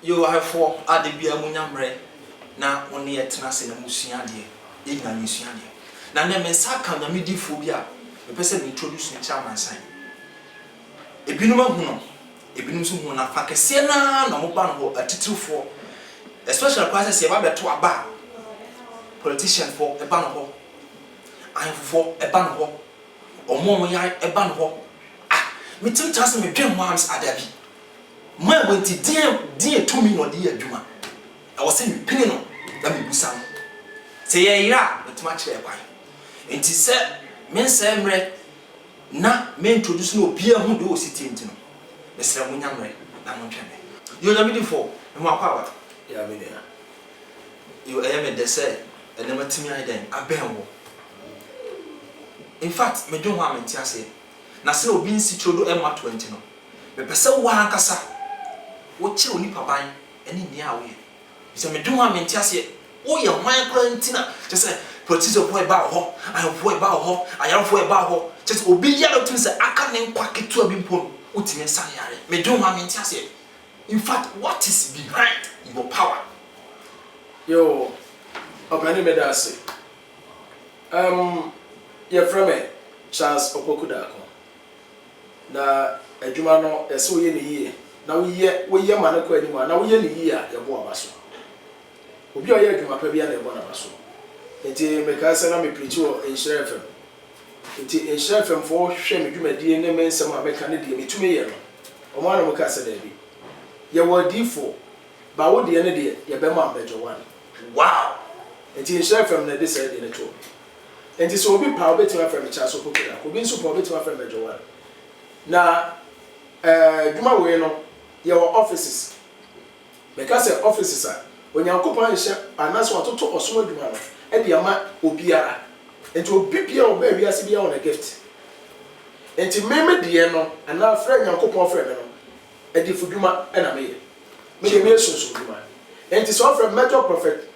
You have for Adibia Munyamre, now only a tenacity and Musiadi, Ignan Musiadi. Now, name and Saka, the midi phobia, the person introduced in Chairman sign. A binuma huno, a binumuna Fakasiana, no more a title for a special crisis about to a bar. Politician for a banner, I am for a banner, or more a banner. Ah, me two thousand me dream moms at Debbie. Man went to dear 2 million dear Juma. I was saying, Pinino, let me do some. Say, yeah, but much there. And he said, men say, red, na men introduce no beer who do sit in. Mr. Munyamre, I'm not you're the middle for more power. Yeah, me there. You am a dessert, and never to me then, a bear. In fact, me don't want to say, Nassau being situated Emma 20. Me person one cassa. What you nip a bine any near way. It's a meduma mentiasia. Oh, your mind quarantina. Just say, Protest of boy bow ho, I have boy bow ho, I am for a bow. Just obey yellow to say, I can't pack it to a bimpo. Ultimate Sanyari. Meduma mentiasia. In fact, what is behind your power? Yo, Opani Medasi. Your friend, Charles Opokudako. Na, a Jumano, a so ye. Now we hear Manako anymore. Now we hear your boy Basso. We are here to my Pabian and Bonabasso. Until Mecasana me preach in Sheriff. Until in Sheriff for shame, you may DNA men some Canadian to me. Or one of Mocassa Debbie. You were D4, but what the end of your Bema Major one. Wow! Until Sheriff from the decided in a tour. And this will be power better my friend Charles Opokuda, who been so better my friend Major one. Now, Juma Weno. Your offices. Because your offices are when you occupy share and that's what to or so do and the ama obia and to be or baby as be on a gift. And to meme the no and now friend your couple friend no and the Fuduma and a me. Me so and it's all from major prophet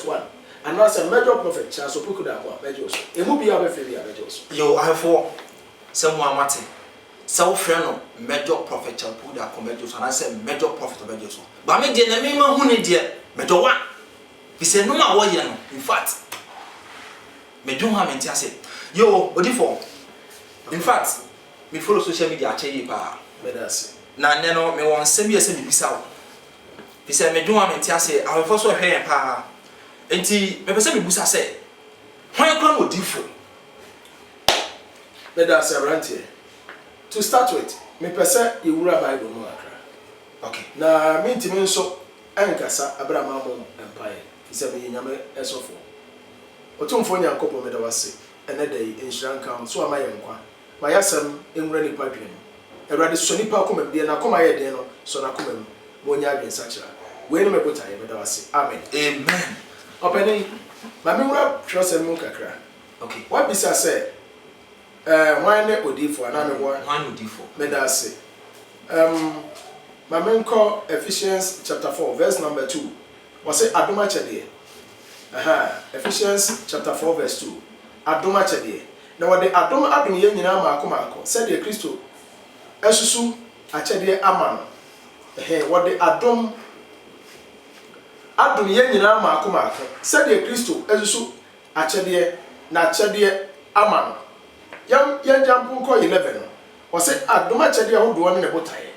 one and that's a major prophet Charles Opokuda majors. It will be our failure majors. You have for someone Martin. So friend major prophet Champuda comedios and I said major prophet of Bejoso. But me dear Namima who need dear major one. He said no more warrior. In fact, me do have mentia yo, what for? In fact, me follow social media actually pa. Medasi. Na neno me want send me bisa. He said me do have mentia I will also hear pa. Enti me person me busa say. Why come with different? Medasi around to start with, me pesa iwura Bible no akra. Okay. Na me ntimi nso enkasa Abraham empire. Ise me nyame esofo. Otumfo nyankopɔ me da wase. Ene dai enhyiran kan so amaye nkwa. Ma yasem enwura nipa dwen. Awurade so nipa akoma bi na akoma ye den no so na akoma mu. Mo nya adwen sakira. We ne me botaye me da wase. Amen. Amen. Openi ma me nwura twose mu kakra. Okay. What bisa say why ne odifo ana me one odifo medase mamenko Ephesians chapter 4 verse number 2 was say adoma chede Ephesians chapter 4 verse 2 adoma chede na wode adoma adom ye nyina maako said the Christo esusu achede ama no wode adom ye nyina maako said the Christo esusu achede na achede ama no Yan jump call 11. Was it Adoma Chedi who do one in the botaye?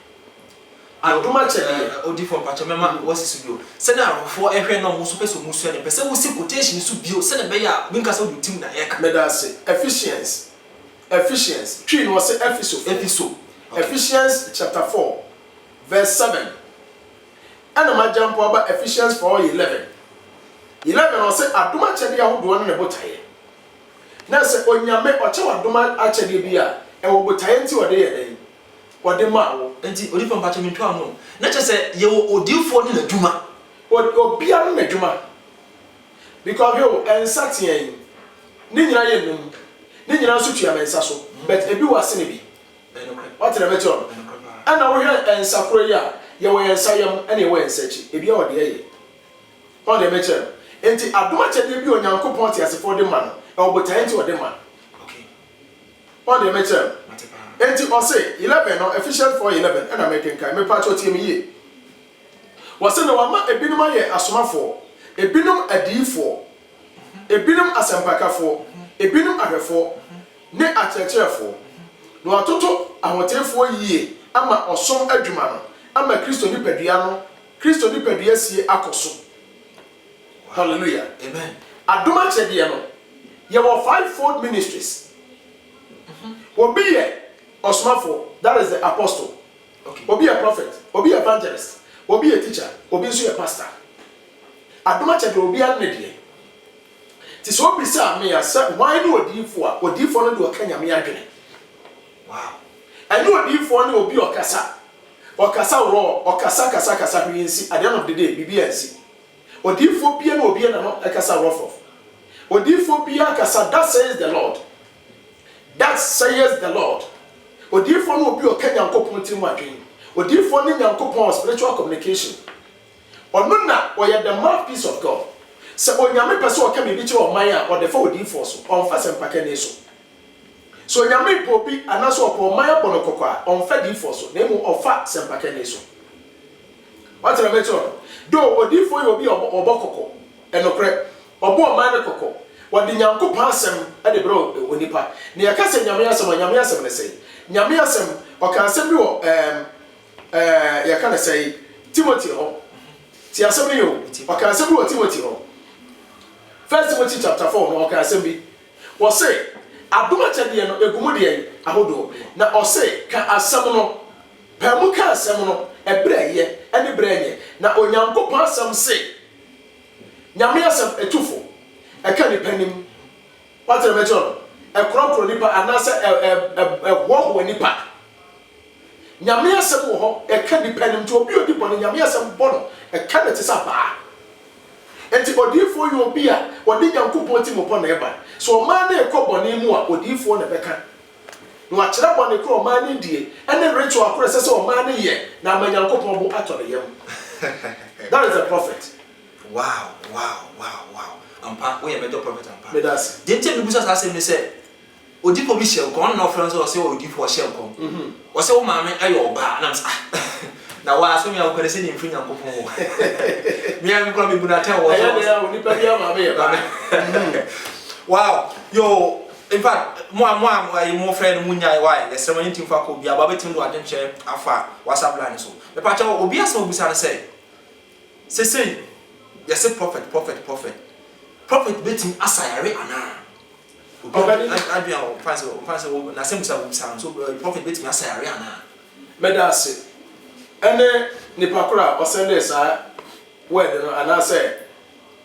Adoma Chedi, Odifo Pachamema, what's it you? Send out for every no super musu and person who see quotation to be send a bear, Winkas of the team that Medase, Ephesians, Tree was Ephesians chapter 4, verse 7. And my jump over Ephesians 4:11. 11 was it Adoma Chedi who do one in the botaye. Na se onyame oche wadoma achede bia e wo botaye nti wode ye den wode ma wo nti odifo mpache mintu anu na che se ye wo odifo ni nadwuma obia no nadwuma because yo ensatien ni nyina ye num ni nyina so tua mensa so but ebi wase ne bi what na beto ana wo hwe ensakoro ya ye wo ensayam ana ye wo ensachi ebi wode ye what na beto enti adoma chede bi onyankopon ti asefo de ma no obotaye wode ma okay what na beto enti o say 11 no Ephesians 4:11 ana make kan me patcho tie me ye wɔse na wama ebinom ayɛ asomafo ebinom adiifo ebinom asempakafo ebinom ahwefo ne akyerɛkyerɛfo na watoto ahotefo yie ama ɔsom adwuma no ama Kristo nipadua sie akoso. Hallelujah. Amen. Adoma kyɛdeɛ no yɛwɔ fivefold ministries. Obi yɛ ɔsomafo, that is the apostle. Okay. Obi yɛ prophet, obi yɛ evangelist, obi yɛ teacher, obi nso yɛ pastor. Adoma kyɛdeɛ obi ane deɛ. Ti so obi sa me ya sɛ why no odifo a odifo no de ɔka nyame adwene. Wow. Ɛne odifo no obi ɔkasa. Ɔkasa wɔ ɔkasa hwinsi at the end of the day bibi ansi. Odifo bia na obi na no ɛkasa wɔ. Odifo bia kasa, that says the Lord. That says the Lord. Odifo no obi ɔka nyankopɔn tirim adwene. Odifo ne nyankopɔn spiritual communication. Ɔno na ɔyɛ the mouthpiece of God. Se onyame pese o ka me bi kire o man a o de fa odifo so on fa sempaka ne so so onyame popi anaso o po man abono kokwa on fa difo so na mu o fa sempaka ne so what na me cho do odifo yo bi obokoko enokre obo man ne kokko wode nyankopon asem e de bro onipa ne ya ka se nyame asem ne sei nyame asem o ka asem bi wo ya ka ne sei Timothy ho ti asem ne yo o ka asem bi wo Timothy ho. 1 Timothy chapter 4 no okay asem wo say adoma kyade no egumu de ahodo na o say ka asem no pamu ka asem no ebreye ene breye na onyankopon asem say nyame asem etufo eka ni panim watre me cho ekrokro nipa anase wo nipa nyame asem wo ho eka ni panim to obi odi bone nyame asem bono eka ne tisa ba. Enti odifo yi obi a wode nyankopon ti mopo na eba so man na ekobone mu a odifo na beka no a kire bone kro man ni die ene ritual akore sese o man ni ye na amanyankopon bo atore yam. That is a prophet. Wow. Ampa we medo prophet ampa. Me das. Dente bi busa say me say odifo bi hye ko no friends o say odifo hye ko. O say o maame ayo oba na na wa so mi akore se ni mfiri nyankopon wo mi am ko mi bunata wo so ni pa bia ma me wow yo in fact mo friend mu nyai why the ceremony team fa ko bia ba betim do adenche afa WhatsApp line so me pa cha obi asa obi sa say yes prophet betim asayare ana obi adua o fancy na semsa so prophet betim asayare ana me das. Ene nipa kura o send sa word no ana say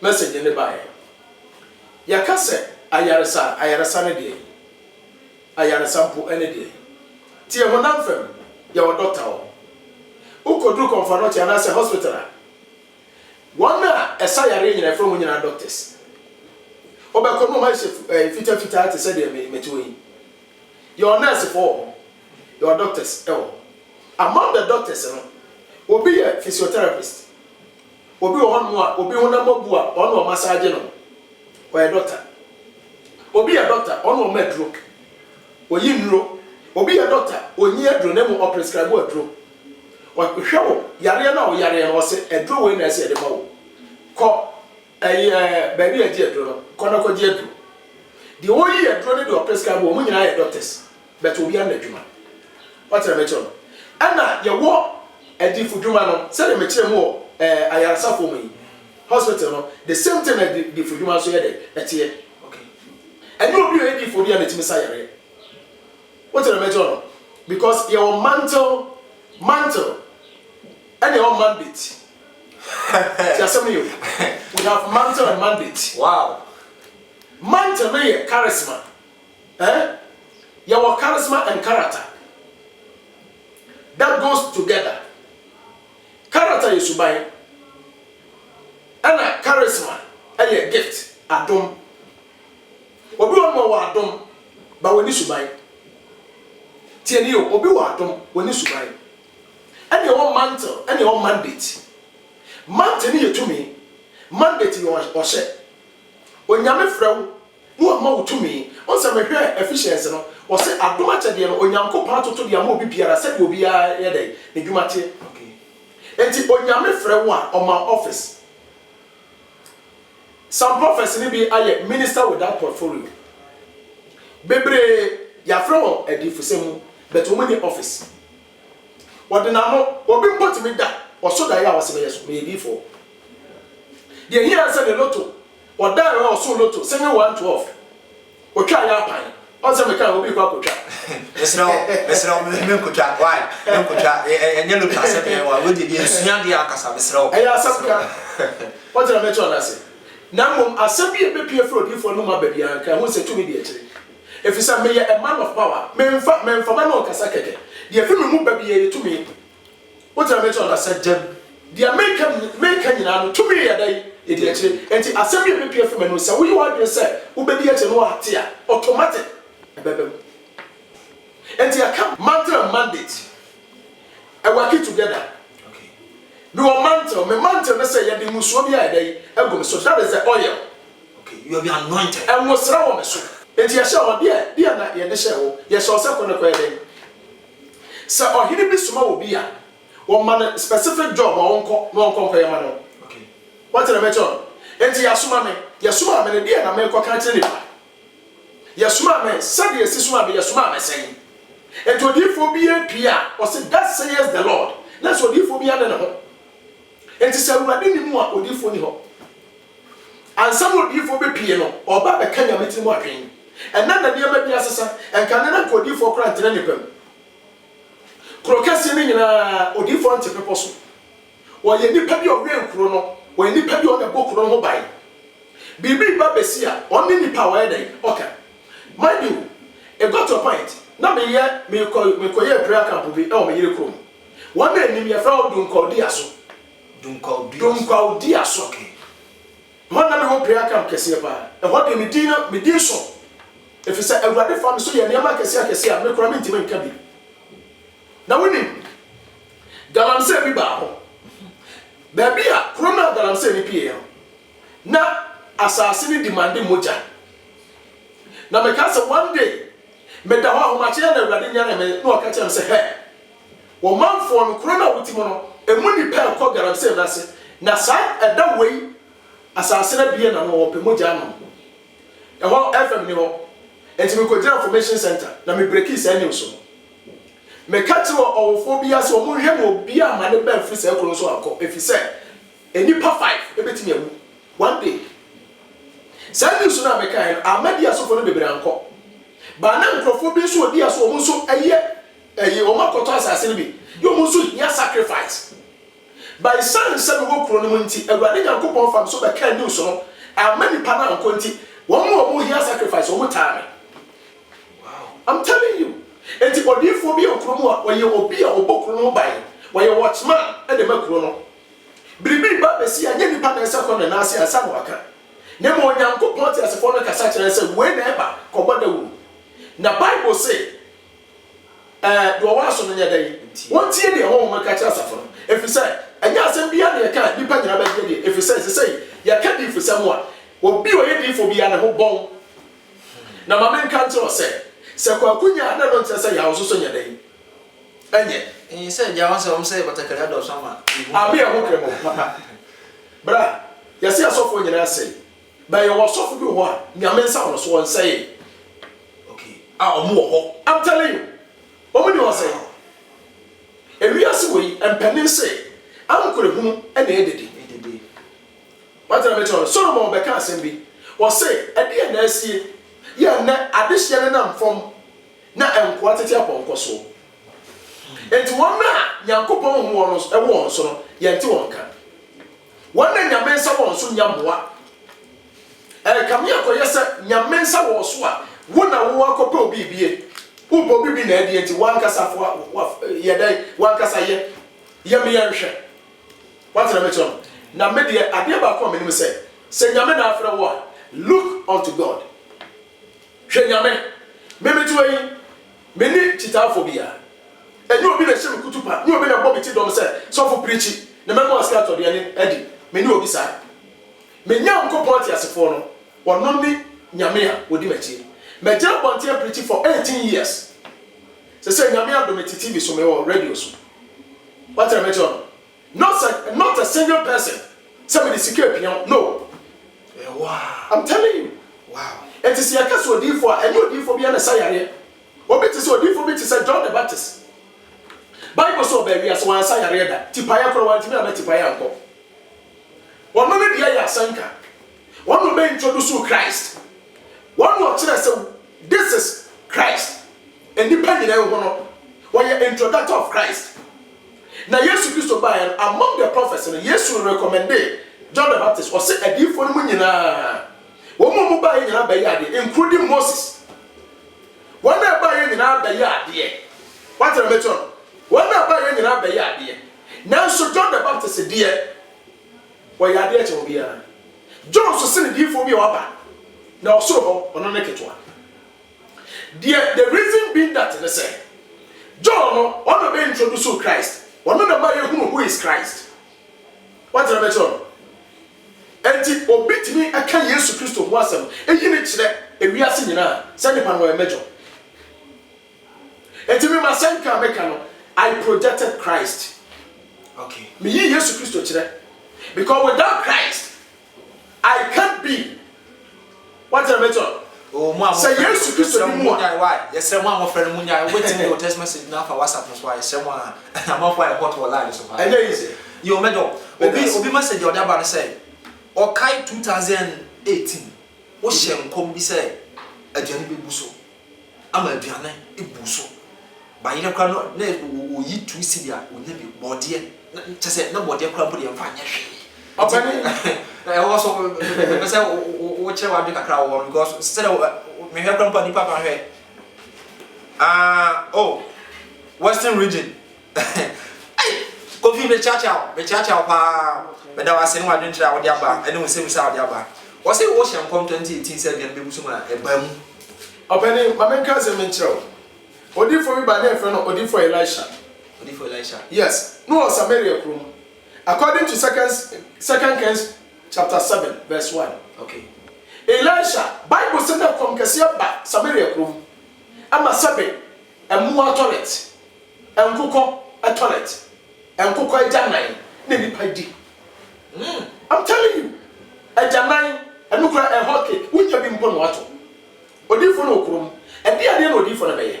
message ne bae ya ka se ayaresa ne de ayaresa mpo ene de ti e honam fam ya wo doctor o ukodu konfa no ti ana say hospital wana esa yare nyina from nyina doctors obekọ no ma fita te say de metiwe your nurse for your doctors among the doctors no obi a physiotherapist obi obi honamabu a ono massage no o doctor obi a doctor ono medro oyi nro obi a doctor onyi adro na mu o prescribe adro o hwewo yare na o yare no se adro we na se de mawo ko baby a je adro no ko na ko je adro the oyi adro ne do prescribe o mu nyina ya doctors but obi an adwuma what am I telling? Ana yewo edifu dwuma no se de mekire mu ayarasa fo mu hospital no the same thing edifu dwuma so ye de etie okay and you be edifu dia na timisa yare what am I telling? Because your mantle and your mandate you we have mantle and mandate. Wow. Mantle may charisma your charisma and character that goes together. Character is subai, and charisma and a gift. Adom. Obi wa mo wa adom, ba woni subai. Tieni o obi wa adom woni subai. And your mantle, and your mandate. Mantle ni yetumi, mandate you ose. Onyame frew, no ma wotumi. On se mehwe efficiency no. O se adoma chede no onyankopon atoto de ama obi biara se de obi ya ye dey ne dwumate. Okay. enti onyame frɛ wo a ɔma office. Some prophets ni be aye minister with that portfolio. Bebre ya frɛ edifusemu but wo ni office. What na no obi put me da oso da ya wase me yeso me edifo. The here say the lotto or da ya oso lotto say 112. Otwa ya pan. On say me kan obi kwa kotwa. Mesra me kotwa why? Me kotwa enye lotto asem e wa we dey ensuan dey akasa mesra. E ya asem ka. What na me tell na say. Na mom asem bi e be pie for odifo no ma ba bia kan ho say tumi dey akire. If you say me a man of power, me mfa man no kasa keke. The fi me mu ba bia tumi. What na me tell na say dem. The make nyina no tumi ya dai e dey akire. Enti asem bi e be pie for me no say wo wadwe say wo be di akire no ate a automatic ebebe. Enti aka mantle and mandate. I work it together. Okay. No mantle, me mantle me say ya di musuo bi a dai egum so that is the oil. Okay, you have been anointed. And was raw me so. Enti ya sha dia na ye de hye wo. Ye sha se ko ne ko dai. Sa ohini bi suma wo bi a wo man specific job wo onko ya man. Okay. What na me tell? Enti ya suma me ne dia na me ko ka kire nipa. Ya suma me said ye suma be ya suma me say. And to differ be a pia, or say that says the Lord. That's what differ be under the home. And to say, we are doing more or differ ni ho. And some would differ be piano, or Baba Kenya meeting more dream. And none of the other be assassin, and can never go differ grant in any pen. Crocassi or different purpose. Or you need pay your real chrono, or you need pay on the book chrono by. Be Babesia, only power day. Okay. Mind you, it got to a point. Na me koye prayer camp bi e o me yire krom. One day nim ye fra Dunkwaudia so. Dunkwaudia so. Okay. One na me ho prayer camp kese pa. E ho de me din so. If say Awurade fa me so ye niam kese a me kora me ntime nka bi. Na woni galamse bi ba ho. Ba bia krom na galamse ni pie ho. Na asase ni demand moja. Na me ka say one day me da ho ma kire na Awurade nya na me no ka kire say he wo manfo no kro na wotimo no emu ni pe ko garam say na se na sa eda wei asase na bie na no wo pe moja no e ho FM ni ho enti me ko gira information center na me break is any so me ka kire owofo bia se o mu hwe mo bia ma ne ba free say kro so akọ efi say enipa 5 ebetimi awu one day say so na me kan amadi asofo no bebre anko ba na nkrofo bi so odi aso omo so eye o makoto asase ni bi yo mo so ya sacrifice by san se me go kro no nti Awurade Nyankopon fam so be kan news no amani pa na anko nti wo mo hia sacrifice o mo time. Wow, I'm telling you. Enti odifo bi okro mu a wo ye obi a obokro no bai wo ye watchman e de makro no biribi ba be si anya nipa na se ko na ase asa no aka na mo Nyankopon ti asefo no kasa kire se we na eba ko boda wu. Na Bible say do wa so no nya dai won tie de ho mo ka kira safo if say anya asem bia na ka dipa nyina ba die if say ya ka di fusam a obi o ye di fo bia na ho bon na ma men kan tro say kwa kunya na no tse say ya so nya dai anye say ja wan say say batakari do sama abi e ho kremo bra ya say asofo nyina say ba ye wo sofo bi ho a nyame nsa wo so won say I'm telling you. What do you say? And we are saying, and Penny say, I'm going to hum and edit. What did I tell Solomon Becca Assembly? Or say, at the end, I see, yeah, additional name from na and quantity upon Coso. And to one man, Yankopon was a woman, so Yantuanka. One day, Yamensa was soon Yamwa. And come here, yes, Yamensa was what? Wona wo akopɛ obibie wo bo bibi na ade enti wan kasa fo ye dai wan kasa ye me yanhwɛ what na me tell na me de ade ba ko me nim sɛ nyame na afra wo look unto God hwɛ nyame me metu yi me ni chitafo bia eni obi na hyem kutupa ni obi na bɔ biti dom sɛ so preach na me mo aska to de ani adi me ni obi sa me nya nkopɔ ti asefo no wono ni nyame a odi machi me jam pontia preach for 18 years. Say nyame adom TV so me radio so. What am I tell? Not a single person. Somebody secure piano. No. Wow. I'm telling you. Wow. It is your case with for and you for be an asayare. What it is so different to say John the Baptist. Bible so baby as one asayare that. Tipaya for one to me about Tipaya. One moment the aya sanka. One will be introduced to Christ. One will tell us this is Christ. And depending on what your introductor of Christ. Now Jesus Christ by among the prophets and Jesus will recommend John the Baptist or say a different munina. One more by including Moses. One that by in our bayard. What a mention. One that by in our bayard. Now so John the Baptist said, dear, why you are there to be a John so send it for me over. Now so on a naked one. The reason being that they say John on the way introduced to Christ. One of the who is Christ. What did I mention? And it obeyed me. I can't use Christ of Wasam. And you need to a real senior. Send him on a major. And to me, my son can make I projected Christ. Okay. Me use Christ today. Because without Christ, I can't be. What did I mention? Oh, mama. Say yes to Christ. Why? Yes, someone friend Munya waiting your text message now for WhatsApp. Why someone I'm off by a hot or line. And there is your medal. Obi message your dad say. Or Kai 2018. What shall come be say? A Jenny Busso. I'm a Diana, a Busso. By your cannot eat to see ya, will never be more dear. Just said nobody crumble and find I also watch out the crowd because instead of me have company papa here. Western region. Coffee the church out, pa. But I was saying, I didn't try with your bar, and it was same Saudi Arabia. Was it Ocean come 2018 said, and be soon a bam. Opening my main cousin Mincho. Or did for me by their friend or did for Elisha? Or did for Elisha? Yes, no Samaria room. According to Second Kings chapter 7, verse 1. Okay. Elisha, Bible said that from Kasia Samaria room. I'm a sabe, and more toilet, and cook a toilet, and cook a jamine, maybe pie. I'm telling you, a jamine, and look at a hot cake, which have been born water. Or different room, and the idea no different way.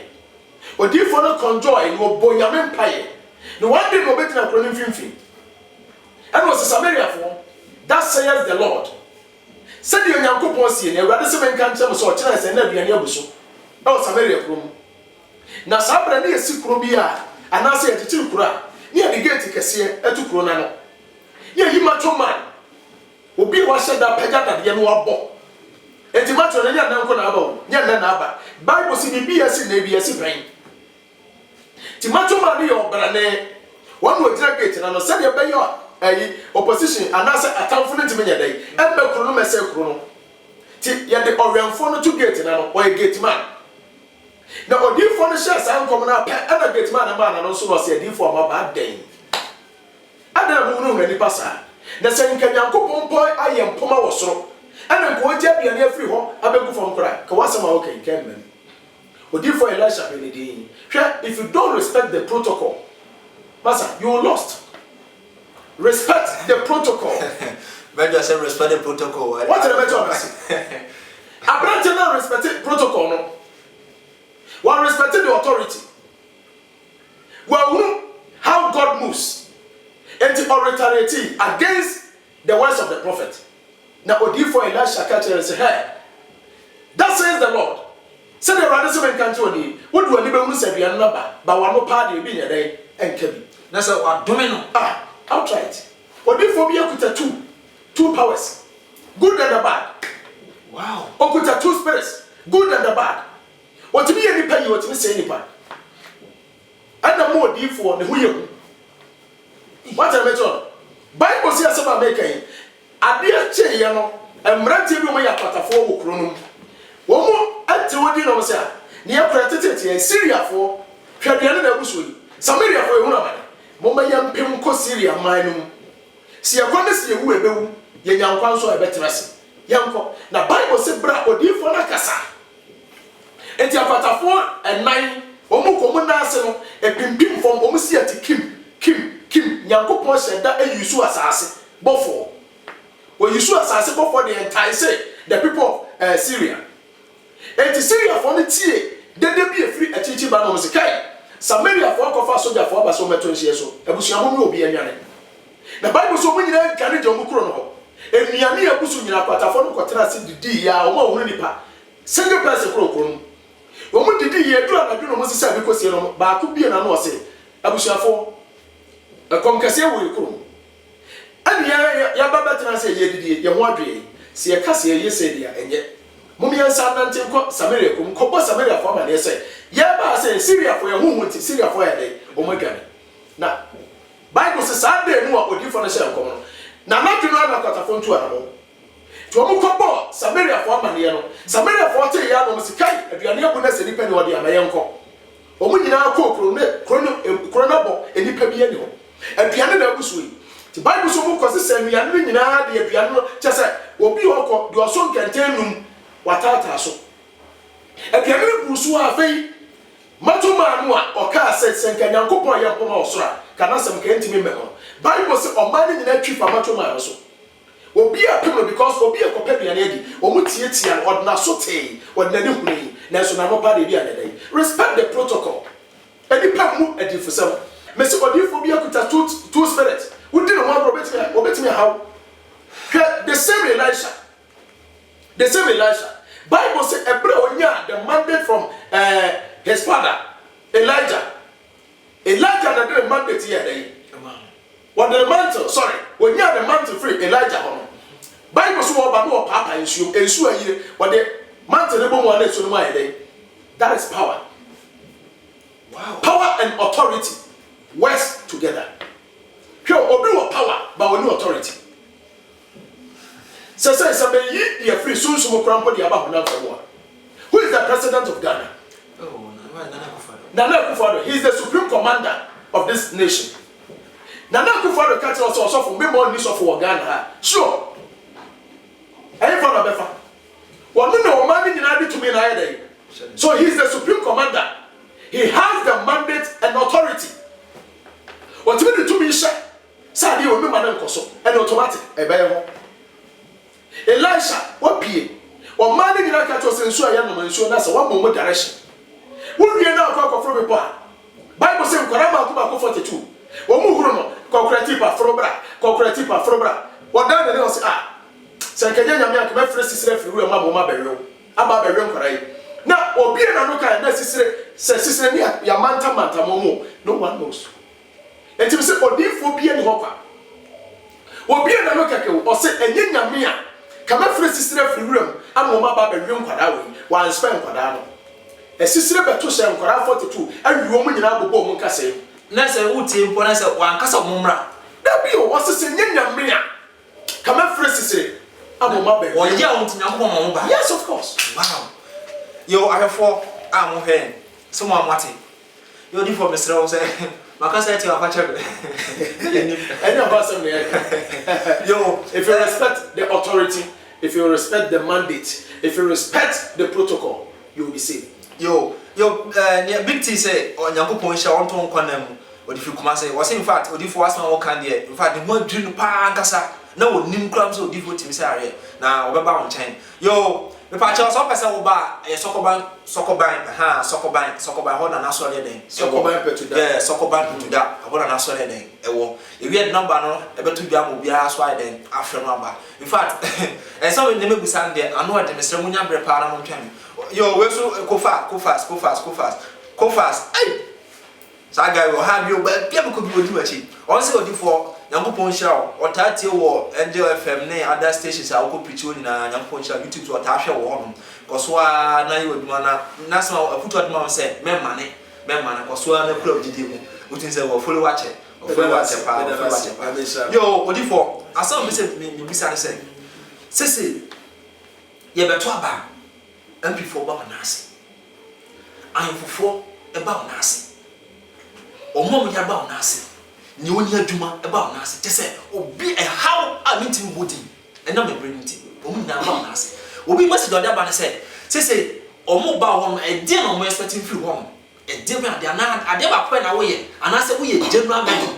Or different conjoy, no boy, yamen pie. No one day no better than running fin. And was a Samaria for that says the Lord. Said the young couple see, and rather seven cancer so chance and never near Busso. Oh, Samaria room. Now, Sabra near Sikrobia, and I say to Tilkura, near the gate to Cassia, and to Cronano. Yeah, you macho man will be what said that Pegata the Yamua Bo. And the macho and Yanako, Yanaba. Bible see the BS in the BS brain. Timacho Mani or Brane, one will drag it and send your bayo. Opposition and answer a confident to me a day, and the chrono myself chrono. Yet the Orion phone to get now, or a gate man. Now, or dear phone shares, I'm coming up, and a gate man, a man, and also was a deal for my bad day. I don't know any passer. The same can Yanko boy, I am Poma was so, and I'm going to be a near free home. I beg from crack, Kawasama, okay, Kenman. Or dear for Elisha, if you don't respect the protocol, Master, you're lost. Respect the protocol. When you say respect the protocol, what did I mention? I branch not respect protocol. No, while respecting the authority. Well, how God moves and to retaliate against the words of the prophet. Now, Odi for Elisha catch and say, hey, that says the Lord. Say the rather seven country. What do I live say we are number, but one more party being a day and Kevin. That's what domino. Outright. But before we have two powers, good and the bad. Wow. Or put two spirits, good and the bad. What to be any penny, what to be say any part. And the more deep for the wheel. What I mention? Bible says about making a dear chair, and renting room at a 4 cronum. One more at 2 dinner, sir. Near Praticity and Syria for Cardiana Busui, Samaria for a woman. Moma yam pim ko Syria manum. Si yakwa si yewu ebewu, ye nyankwa nso ebetrese. Yanko, na Bible say bra odifo na kasa. Enti apatafo enan, omu komu na ase no, epimpim fom omu si ati kim. Nyankopɔn hyɛda yusu asase bɔfo. When yusu asase bɔfo the entire say the people of Syria. And Syria for the tie they be a free achichi ba no kai. Samaria for kofa soldier for abaso meto nhie so. Abusuamu no obi anwane. The Bible so mun nyina kan de omukro no. Enuane abusu nyina kwatafo no kotena se didi ya o ma ohunu nipa. Single person kro. Omu didi ye dura na dwuno mo sisa bi kosie no ba ko bie na no ose. Abusuafo konkase wo ikro. Ani ya baba tena se ye didi ye ho adwe. Se ye kase ye se dia enye. Mumi yansa nante ko Samaria ko bo Samaria fo ma ne se. Ya ba se Syria fo ye hu ti Syria fo ya de o madwane. Na Bible says Sunday no odi fo no she nkom no. Na dwuno na kwatafo ntu anamo. To mo ko bo Samaria fo ma ne no. Samaria fo te ya no sikai aduane abu na se nipa ne odi amaye nko. O mu nyina ko kro na bo enipa bi ani ho. Aduane na abusu yi. The Bible so mo ko se aduane ni nyina de aduane no chese obi hoko de oso nkantanum watata so. Aduane ni busu afei matuma no a oka se senka Nyankopon ye mpoma osora kana sem ka ntimi me ho. Bible say o man nyina twi fa matuma so. Obi a pem because obi a kopa duane adi o mu tietia odna so tee odna ni huni na so na no pa de bi anedai. Respect the protocol. Any pam mu adifusam. Me se odifo bi akuta two spirits. Who did one obetime how? The same Elisha. The same Elisha. Bible says Ebreo the mandate from his father Elijah. Elijah that the mandate here. What the mantle? Sorry, when you the mantle free Elijah. Bible says about no papa issue here. What the mantle the one is so that is power. Wow. Power and authority works together. Pure obi wa power, but we no authority. Say somebody you free soon some crampo the about now. Who is the president of Ghana? Oh, Nana Akufo-Addo. He is the supreme commander of this nation. Nana Akufo-Addo catch us also from me more news of Ghana. Sure. Any for the befa. One no man in to me na day. So he is the supreme commander. He has the mandate and authority. What we do to me share. Sadi o me manan koso and automatic e be ho. Elisha what pie o man ni na catch us nsu aya no nsu na se one more direction. Wo wie na akwa kofro be pa. Bible say nkora ma ko 42. O mu huru no concretipa frobra. What dan dey say se nkenya nyame akaba frɛ sisire firu e ma ma bewe. Aba bewe nkora yi. Na obi na no kan na sisire ni ya manta mo no one knows. And to say, Odifo be any hopper. Obi na no kake o say enye nyame a kama frɛ sisire free room amoma ba be room kwada we wan spend kwada no e sisire beto hyɛ nkwara 42 awiwo mu nyina bobo mu nkase na sɛ utie mpo na sɛ wan kasa mumra da bi o wase sɛ enye nyame a kama frɛ sisire amoma ba o ye o ntinya ko mo ba. Yes, of course. Wow. Yo ahefo am hwe so mo amate yo Odifo mesrɛ wo sɛ makasa eti afache any of us yo, if you respect the authority, if you respect the mandate, if you respect the protocol, you will be safe. Yo big T say Nyankopon hia won ton kwana mu Odifo kuma say was in fact Odifo asma wo kan de in fact the mo dwinu pa ankasa na wonim kram so Odifo timi say are na obeba won chen yo me pa cha so pese wo ba sokoban ho na so le den Sokoban petuda yeah sokoban petuda ho na so le den ewo e wi number no e betu bia mo bia so ai den afre no aba in fact e so we dem busan de anu ade mesre munya bre pa na mo twani yo we so go fast ai sa guy will have you but bia ko bi odi achi on say Odifo Nyankopon hia o tatie wo Angel FM ne other stations a wo preach oni na Nyankopon hia YouTube to ta hwe wo hono koso a na yo aduma na sama aputo aduma say me mane koso a na club didi mu utin say wo follow watch pa yo Odifo asam be say me bisa ne say sese ye beto aba MP4 ba na ase ayfofo e ba na ase omo ya ba na ase ni oni adwuma e ba na ase te say obi e how a meeting body e na me bring meeting omo na ba na ase obi message do ba na say say omo ba ho e dey na omo expecting free ho e dey be ade na ade ba kwa na wo ye ana say wo ye general manager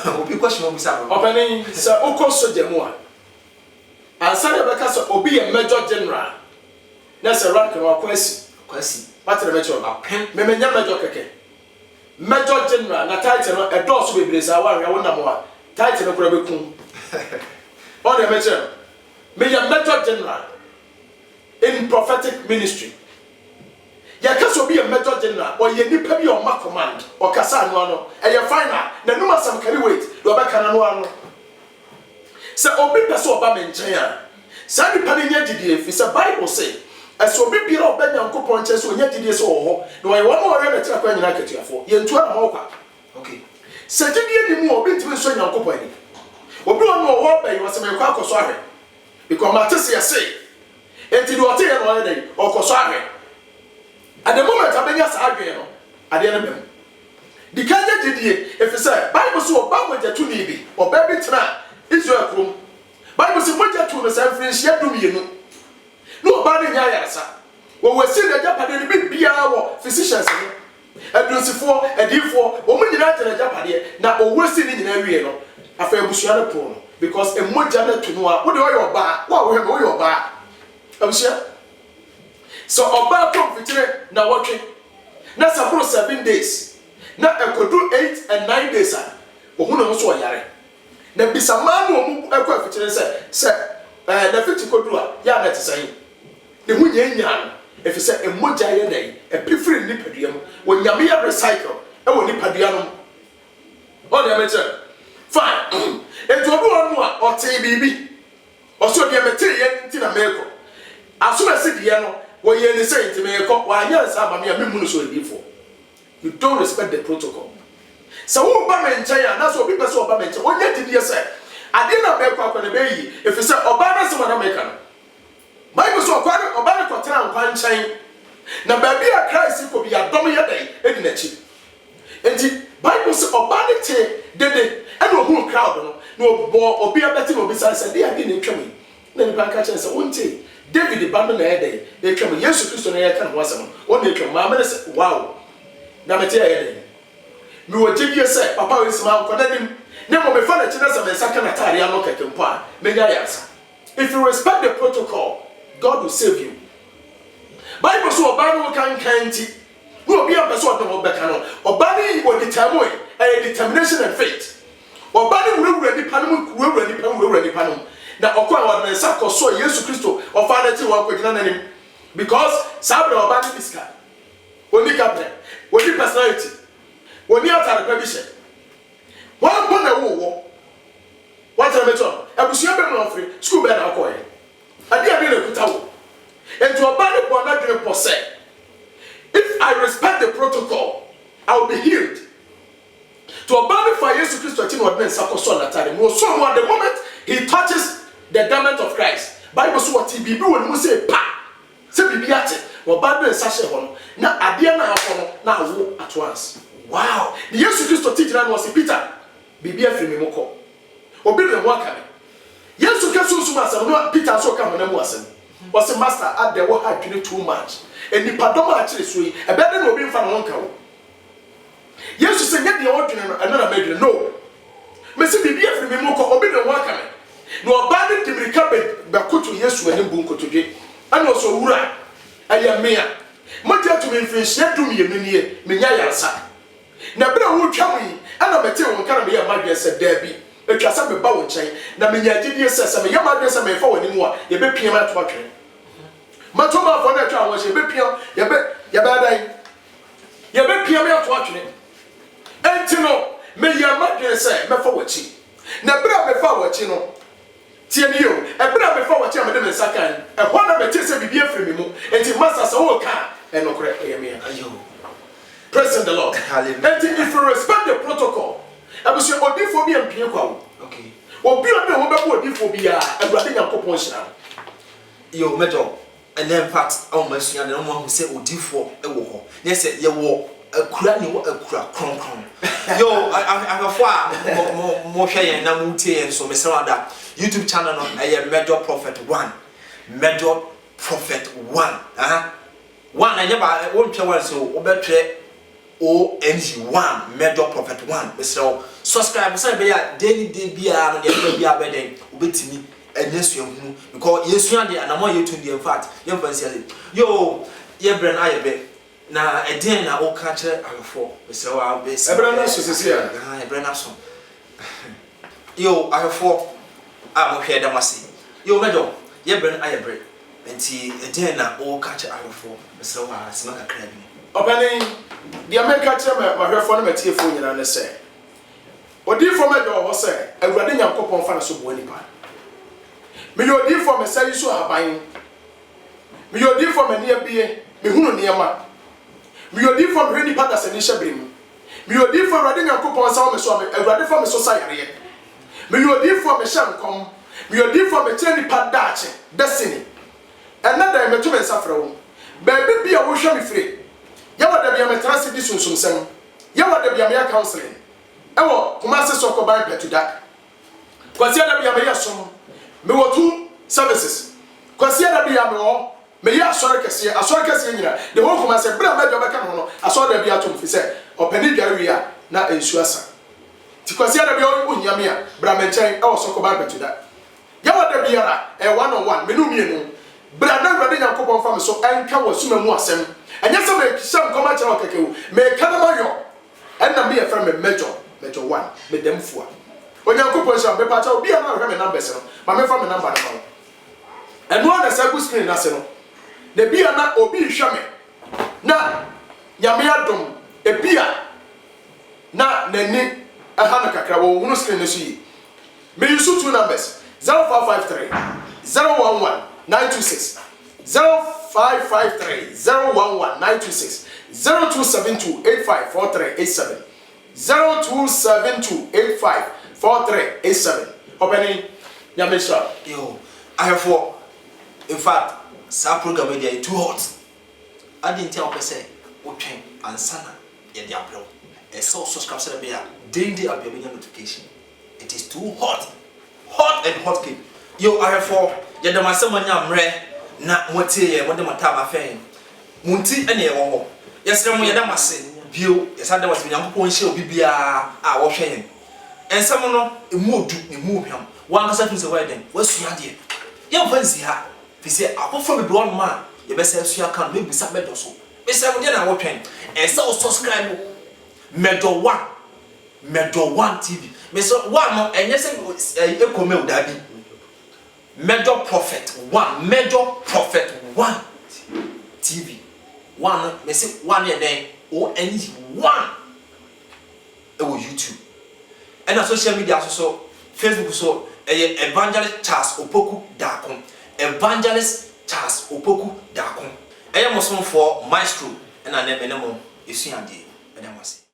Obi question obi sa. Obani se oko soja mu a. Ansa de beka so obi ye major general. Na se rank no kwasi. Patre me cho apen. Me menya major keke. Major general na title no e do so bebre sa wa hwe wona mo a. Title no kura be kun. On the major. Me ya major general in prophetic ministry. Ya kaso be a major general or ye nipa bi o ma command or kasa anu ano e ye final na no masam carry weight do be kana no ano se obi pese oba me nchen a sa nipa ne nya didie fi se Bible say as obi bi ra oba Nyankopon nchen so nya didie so ho no ye won ore na tira kwa nyina katuafo ye ntu na ho kwa okay se didie ni mu obi ntimi so Nyankopon ni obi won no ho ba yi wo se me kwa akoso ahwe because matese ya say enti do ote ye no ye dey okoso ahwe. At the moment I benya sa adwen no ade na bem di kaje didie if say Bible so oba moja tu ni bi oba bi tena Israel krom Bible so moja tu no say friends ya dum yenu no oba ne nya yarasa wo wasi na japade ni bi bia wo physicians ni adonsifo adifo wo mo nyina tena japade na o wasi ni nyina wie no afa abusua na po no because e moja na tu no a wo de oyo oba wo he no oyo oba abusua. So oba come fitire na watwe na sabro 7 days na ekodu 8 and 9 days a ohunu no so oyare na bisama no mu ekwa fitire se na fiti kodu a ya na tsai ne hu nya efise emoja ye dai e prefere ni paduam wo nyame ya recycle e wo ni padua no o de meche fine etu obi onu a ote bibi oso de mete ye nti na meko aso na se de no wo ye ni say nti me ko wa nya sa ba me me mu no so edifo. You don't respect the protocol. So wo ba me nchen ya na so obi pese oba me nchen wo nya didie say ade na be kwa kwa na be yi if say oba na se na me ka no Bible so kwa oba na ko tena nkwa nchen na ba bi a Christ ko bi adom ye dai edi na chi enti Bible so oba ne te dede e no hu crowd no na obi abeti na obi say dey ade na twam na ni pa ka chen say wonte David bando na ede e twam Yesu Kristo na ye kan ho asem won na twam ma me say wow na me te ede mi wo jidie say papa we sima ko dadim na mo me fa na china say me saka na tare ano kekempo a me nya yasa. If you respect the protocol, God will save you. Bible so oba no kan kanti no obi am person odom obeka no oba ni wo determine determination and faith oba ni wura ni panum wura ni panum na okwa wa na sa koso Yesu Kristo ofa na ti wa ko gina nanim because sabre oba ni biska oni kapre oni personality oni atare pa bi she wa bo na wo wa tare meto abusia be no ofre school be na akoye ade ade na kuta wo enti oba ni bo na dwene pose. If I respect the protocol, I will be healed. To obey for Jesus Christ, the moment he touches the garment of Christ, Bible so what he be when say pa, say bibiate, or Bible sashe hono, na adia na hono na wo at once. Wow! The Jesus Christ teacher was Peter, bibia free me moko. Obi the one coming. Jesus Christ so much, Peter so come na mu asem. Was a master at the war had too much. And the padoma actually sweet, a better no being found one cow. Yes, you say, get the ordinary another major. No, Mr. Bibia from Mimoko, obey the worker. No abandon the recovery, Bakutu, yes, when Bunko to get. And also, Ura, I am Mia. Motia to me, fish, yet to me, Minya, sir. Nabra would tell me, and I'm a tail can be a mother, said Debbie. A Cassam bow chain, Naminia did yes, I'm a young mother, some may fall anymore, you be PM at watching. Matoma for that child was a bit pure, you bet, you bet PM out watching it. And to know, may your mother say, me for what she. Nabra before what you know. Tienio, a bra before what you are second, and one of the tears be here for me, and it must as a whole car, and no correct me. Praise the Lord. And if you respect the protocol, I was your body and Pico. Okay. Well, be on the body for be a wrapping up proportion. Yo, Metal. And then, in fact, almost no one who said, "Oh, do for a war." Yes, you wore a cranny, a crack, cron. Yo, I'm a far more shy and Namuti and so Miss Rada. YouTube channel on a Major Prophet 1. Major Prophet 1. One, I never won't tell us so, better ONG1 Major Prophet 1 Mr. Subscribe say be ya daily day bia no dey bia be den obetimi enyesu ehunu because yesu ade anamo yetu dey in fact ye fancy yo ye brand ayebe na eden na o ka kire ayofo Mr. wa be ebra na so sisi a ebra na so yo ayofo a mo hwe dem ase yo mejo ye brand ayebre enti eden na o ka kire ayofo Mr. wa sima kakra bi opani the America chairman ma hwefo no metiefo nyina ne se odifo mejo ho se awurade nyankopon fa na so bo nipa me yo odifo me sai so haban me yo odifo me ne bie me hunu niema me yo odifo me nipa da se ne hyebrim me yo odifo awurade nyankopon sa wo me so me awurade fa me so sayare me yo odifo me hyankom me yo odifo me kire nipa daache destiny enada me to me nsafra wo baabi bia wo hwe me fire yawa da bia me trase di sunsum sem yawa da bia me counseling ewo kuma se so ko ban petuda kwasi da bia me yasom me wotu services kwasi da bia me ya asore kese nyina de ho kuma se bra ma do beka no asore da bia to mfi se opani dware wi a na ensu asa ti kwasi da bia onyame a bra me nchen ewo so ko ban petuda yawa da bia ra one on one me no mienu bra na bra de yakobon fa me so enka wasuma mu asem anya se me kisam koma kira okekewu me kana mayo enna me yefra me major 1 me demfua onyankopon sha me pacha obi na hwe me numbers no ma me fa me number na eno na sa good screen na se no de bia na obi hwe me na nyame adom e bia na nani aha na kakra wo hunu screen na so yi me use two numbers 0553 011 926 0553 011 926 0272 854387 0272 854387 opening Yamesha yo I have for in fact some program media too hot I didn't tell person open and sana ye dia bro e so subscribe to the daily notification it is too hot and hot cake yo I have for ye dem asemanya mre na motie ye mo dem ataba fen munti ene ye wo yesere mo ye dem ase bio yesade wase nyankopon hye obi bia a wo hwen ensem no emu odu emu hwam wan kasa fi se wa den wasua de ye fansi ha fi se akofo bi don ma ye be se sua kan me bisa bedo so be se mo de na wo hwen ense o subscribe Major 1 TV me so wa mo enye se ekome o dabi Major Prophet 1 TV 1 me say 1 ye den ONG1 ewo YouTube and na social media so Facebook so Evangelist Charles Opoku Dakon eye mo so for maestro and na ne mo esuade e dem wase